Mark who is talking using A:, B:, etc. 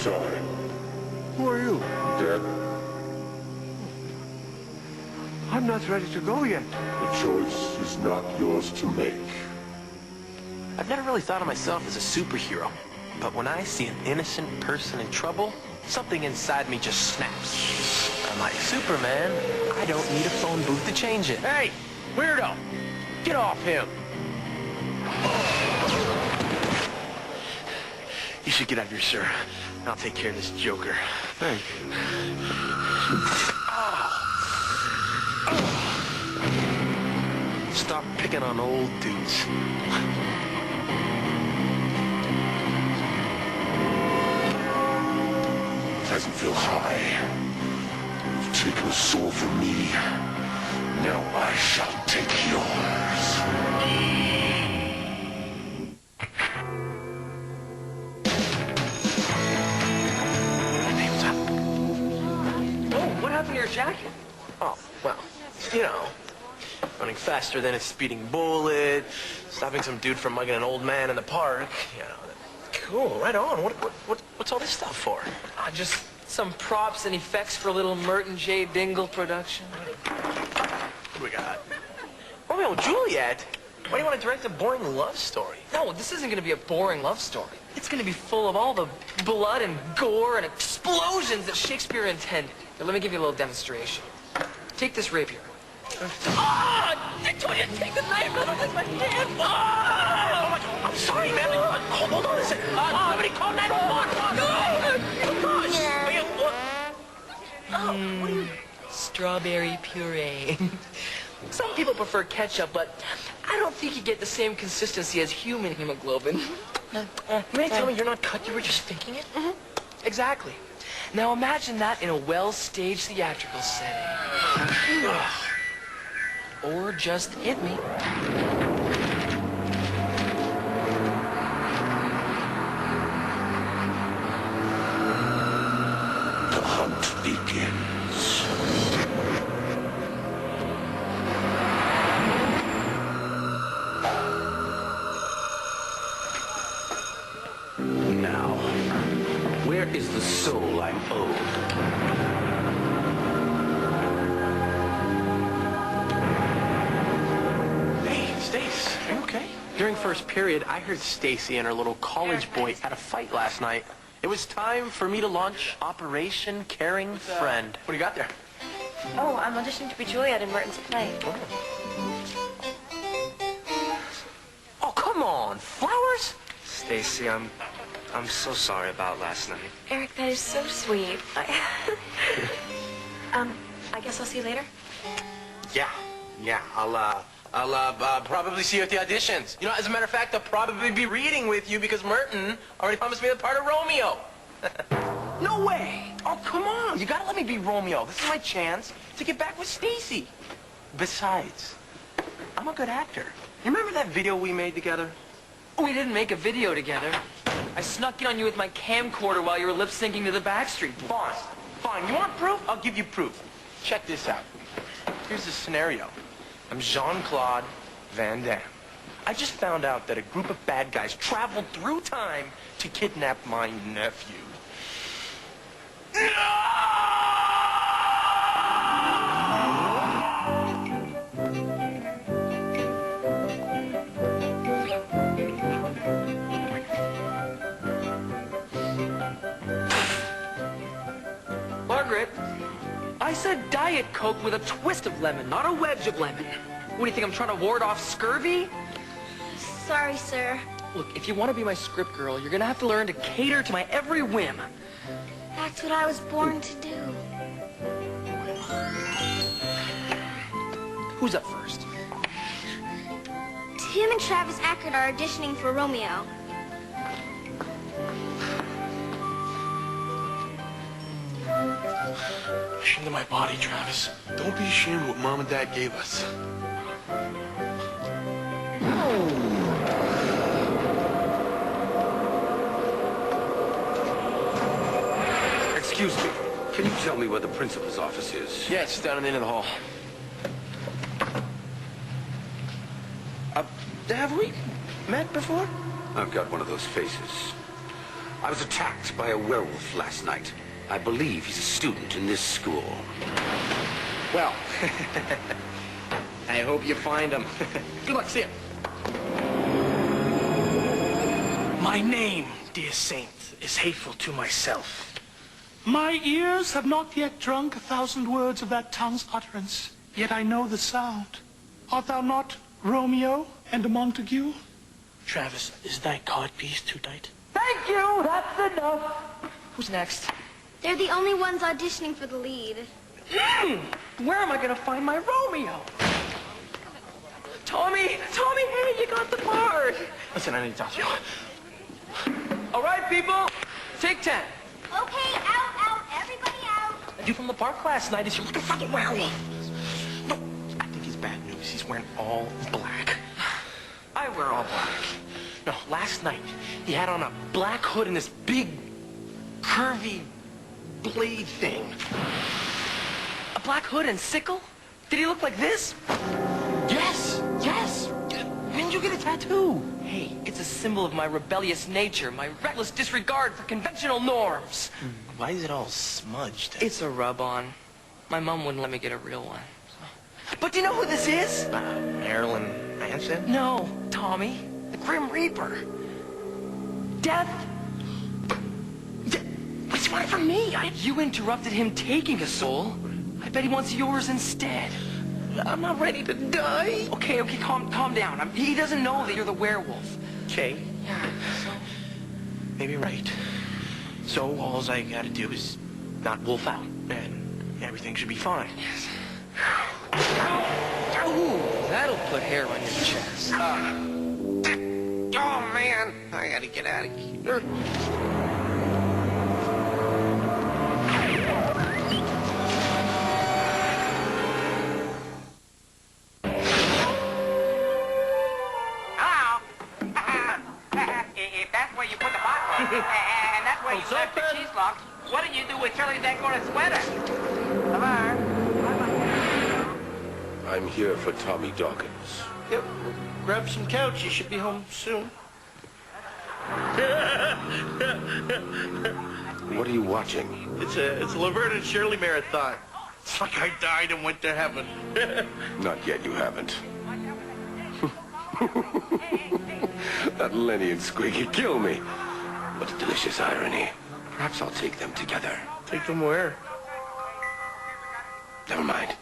A: time.
B: Who are you?
A: Dead.
B: I'm not ready to go yet.
A: The choice is not yours to make.
C: I've never really thought of myself as a superhero, but when I see an innocent person in trouble, something inside me just snaps. I'm like, Superman, I don't need a phone booth to change it. Hey, weirdo, get off him. You should get out of here, sir. I'll take care of this joker.
B: Thanks.
C: Stop picking on old dudes.
A: Hasn't felt high. You've taken a soul from me. Now I shall take yours.
C: What happened to your jacket? Oh, well, you know, running faster than a speeding bullet, stopping some dude from mugging an old man in the park, you know. Cool, right on. What's all this stuff for?
D: Just some props and effects for a little Merton J. Dingle production.
C: What do we got? Romeo and Juliet? Why do you want to direct a boring love story?
D: No, this isn't going to be a boring love story. It's going to be full of all the blood and gore and explosions that Shakespeare intended. Here, let me give you a little demonstration. Take this rapier. Ah! I told you to take the knife out of my hand! Ah!
C: Oh my God, I'm sorry, man. Hold on a second. Somebody call 911. No! What are you...
D: Strawberry puree. Some people prefer ketchup, but I don't think you get the same consistency as human hemoglobin.
C: You mean to tell me you're not cut, you were just thinking it?
D: Mm-hmm. Exactly. Now imagine that in a well-staged theatrical setting. Or just hit me.
A: The hunt begins.
C: Now, where is the soul I'm owed? Stace, are you okay? During first period, I heard Stacy and her little college boy had a fight last night. It was time for me to launch Operation Caring Friend. What do you got there?
E: Oh, I'm auditioning to be Juliet in Merton's play.
C: Oh, come on. Flowers?
F: Stacy, I'm so sorry about last night.
E: Eric, that is so sweet. I guess I'll see you later.
C: Yeah. I'll probably see you at the auditions. You know, as a matter of fact, I'll probably be reading with you because Merton already promised me the part of Romeo. No way! Oh, come on. You gotta let me be Romeo. This is my chance to get back with Stacy. Besides, I'm a good actor. You remember that video we made together?
D: We didn't make a video together. I snuck in on you with my camcorder while you were lip-syncing to the Backstreet Boys.
C: Fine. You want proof? I'll give you proof. Check this out. Here's the scenario. I'm Jean-Claude Van Damme. I just found out that a group of bad guys traveled through time to kidnap my nephew.
D: Margaret, I said Diet Coke with a twist of lemon, not a wedge of lemon. What, do you think I'm trying to ward off scurvy?
E: Sorry, sir.
D: Look, if you want to be my script girl, you're going to have to learn to cater to my every whim.
E: That's what I was born to do.
D: Who's up first?
E: Tim and Travis Ackert are auditioning for Romeo.
C: Into my body, Travis. Don't be ashamed of what Mom and Dad gave us.
G: Excuse me. Can you tell me where the principal's office is?
C: Yeah, it's down in the end of the hall.
G: Have we met before?
A: I've got one of those faces.
G: I was attacked by a werewolf last night. I believe he's a student in this school.
C: Well, I hope you find him. Good luck, see ya.
H: My name, dear saint, is hateful to myself. My ears have not yet drunk 1,000 words of that tongue's utterance, yet I know the sound. Art thou not Romeo and a Montague? Travis, is thy codpiece too tight?
D: Thank you! That's enough! Who's next?
E: They're the only ones auditioning for the lead.
D: Where am I gonna find my Romeo? Tommy! Tommy, hey, you got the part!
C: Listen, I need to talk to you.
D: All right, people, take 10.
E: Okay, out, everybody out.
C: The dude from the park last night is like a fucking werewolf. No, I think he's bad news. He's wearing all black.
D: I wear all black.
C: No, last night, he had on a black hood and this big, curvy blade thing.
D: A black hood and sickle? Did he look like this?
C: Yes, yes. When did you get a tattoo?
D: Hey, it's a symbol of my rebellious nature, my reckless disregard for conventional norms.
C: Why is it all smudged?
D: It's a rub-on. My mom wouldn't let me get a real one. But do you know who this is?
C: Marilyn Manson?
D: No, Tommy. The Grim Reaper. Death.
C: What's he wanting from me?
D: You interrupted him taking a soul. I bet he wants yours instead.
C: I'm not ready to die.
D: Okay, calm down. He doesn't know that you're the werewolf.
C: Okay.
D: Yeah, so...
C: Maybe right. So all I gotta do is not wolf out, and everything should be fine.
D: Yes. Ooh, that'll put hair on your chest.
C: Oh man, I gotta get out of here.
I: If that's where you put the bottle, and that's where you left the cheese lock, what did you do with Charlie Dangora's sweater? Come on.
A: I'm here for Tommy Dawkins.
C: Yep. Grab some couch. You should be home soon.
A: What are you watching?
C: It's a Laverne and Shirley marathon. It's like I died and went to heaven.
A: Not yet, you haven't. That Lenny and Squeaky kill me. What a delicious irony. Perhaps I'll take them together.
C: Take them where?
A: Never mind.